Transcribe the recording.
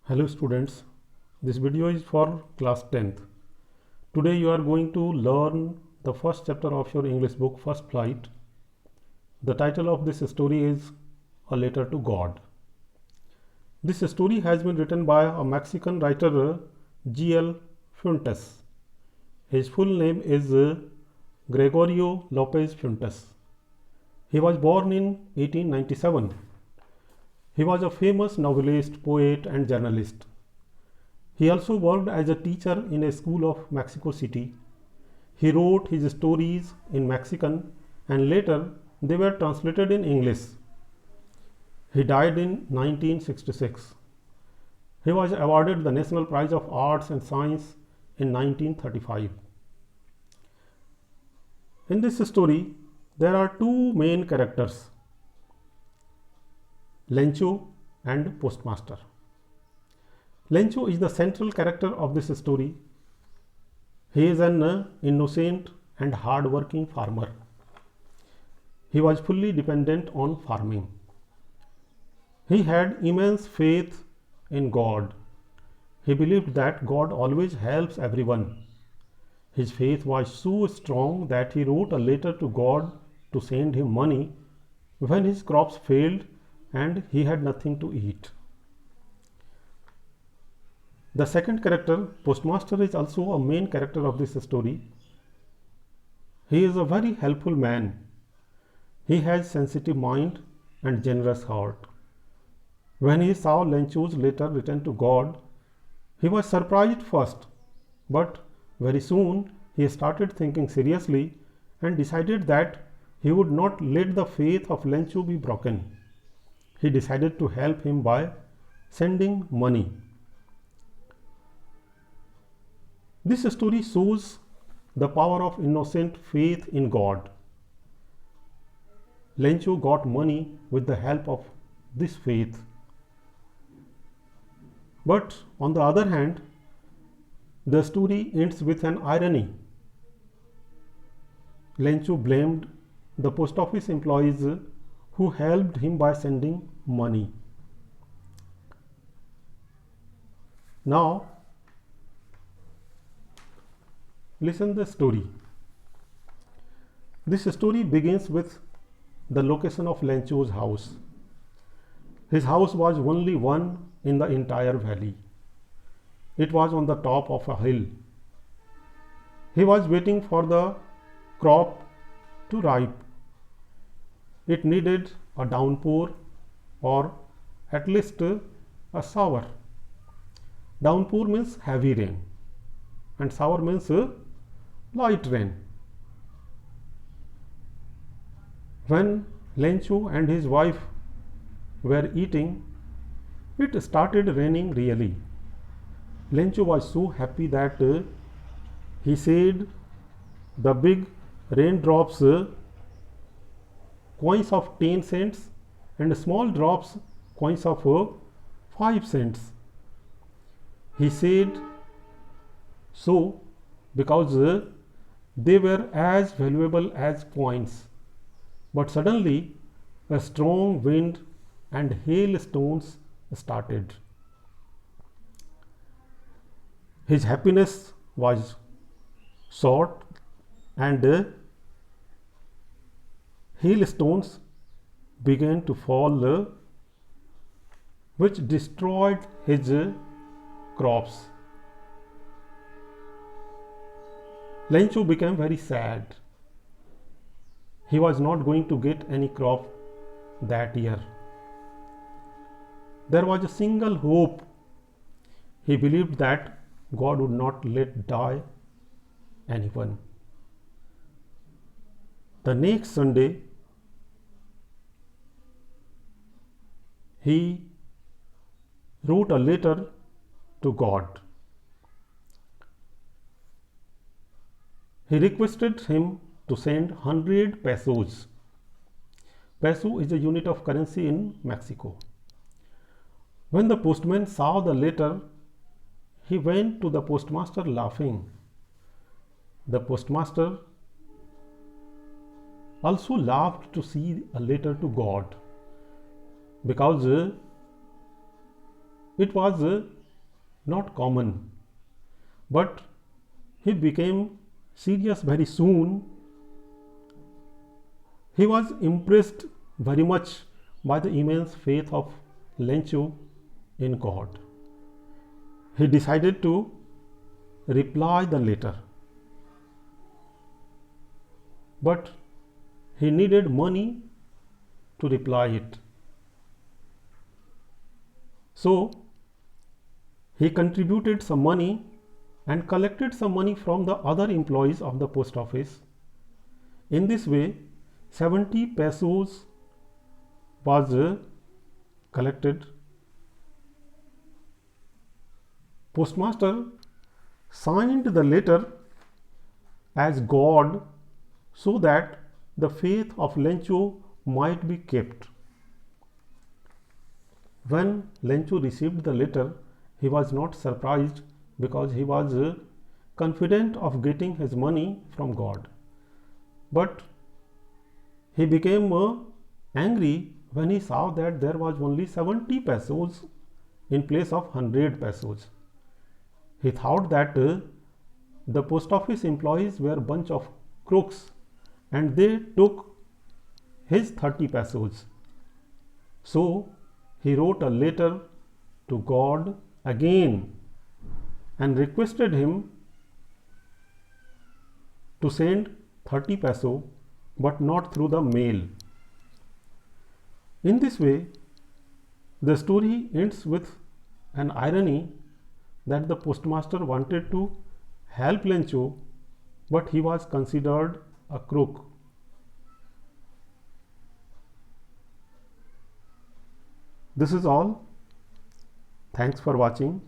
Hello students, this video is for class 10th. Today you are going to learn the first chapter of your English book First Flight. The title of this story is A Letter to God. This story has been written by a Mexican writer G.L. Fuentes. His full name is Gregorio Lopez Fuentes. He was born in 1897. He was a famous novelist, poet and journalist. He also worked as a teacher in a school of Mexico City. He wrote his stories in Mexican and later they were translated in English. He died in 1966. He was awarded the National Prize of Arts and Science in 1935. In this story, there are two main characters, Lencho and Postmaster. Lencho is the central character of this story. He is an innocent and hard-working farmer. He was fully dependent on farming. He had immense faith in God. He believed that God always helps everyone. His faith was so strong that he wrote a letter to God to send him money when his crops failed and he had nothing to eat. The second character, Postmaster, is also a main character of this story. He is a very helpful man. He has sensitive mind and generous heart. When he saw Lencho's letter written to God, he was surprised first, but very soon he started thinking seriously and decided that he would not let the faith of Lencho be broken. He decided to help him by sending money. This story shows the power of innocent faith in God. Lencho got money with the help of this faith. But on the other hand, the story ends with an irony. Lencho blamed the post office employees who helped him by sending money. Now, listen the story. This story begins with the location of Lencho's house. His house was only one in the entire valley. It was on the top of a hill. He was waiting for the crop to ripe. It needed a downpour or at least a shower. Downpour means heavy rain and shower means light rain. When Lencho and his wife were eating, it started raining really. Lencho was so happy that he said the big raindrops coins of 10 cents and small drops coins of 5 cents. He said so because they were as valuable as coins. But suddenly a strong wind and hailstones started. His happiness was short and hailstones began to fall which destroyed his crops. Lencho became very sad. He was not going to get any crop that year. There was a single hope. He believed that God would not let die anyone. The next Sunday, he wrote a letter to God. He requested him to send 100 pesos. Peso is a unit of currency in Mexico. When the postman saw the letter, he went to the postmaster laughing. The postmaster also laughed to see a letter to God because it was not common. But he became serious very soon. He was impressed very much by the immense faith of Lencho in God. He decided to reply the letter, but he needed money to reply it. So he contributed some money and collected some money from the other employees of the post office. In this way, 70 pesos was collected. Postmaster signed the letter as God so that the faith of Lencho might be kept. When Lencho received the letter, he was not surprised because he was confident of getting his money from God. But he became angry when he saw that there was only 70 pesos in place of 100 pesos. He thought that the post office employees were a bunch of crooks and they took his 30 pesos. So he wrote a letter to God again and requested him to send 30 peso but not through the mail. In this way, the story ends with an irony that the postmaster wanted to help Lencho, but he was considered a crook. This is all. Thanks for watching.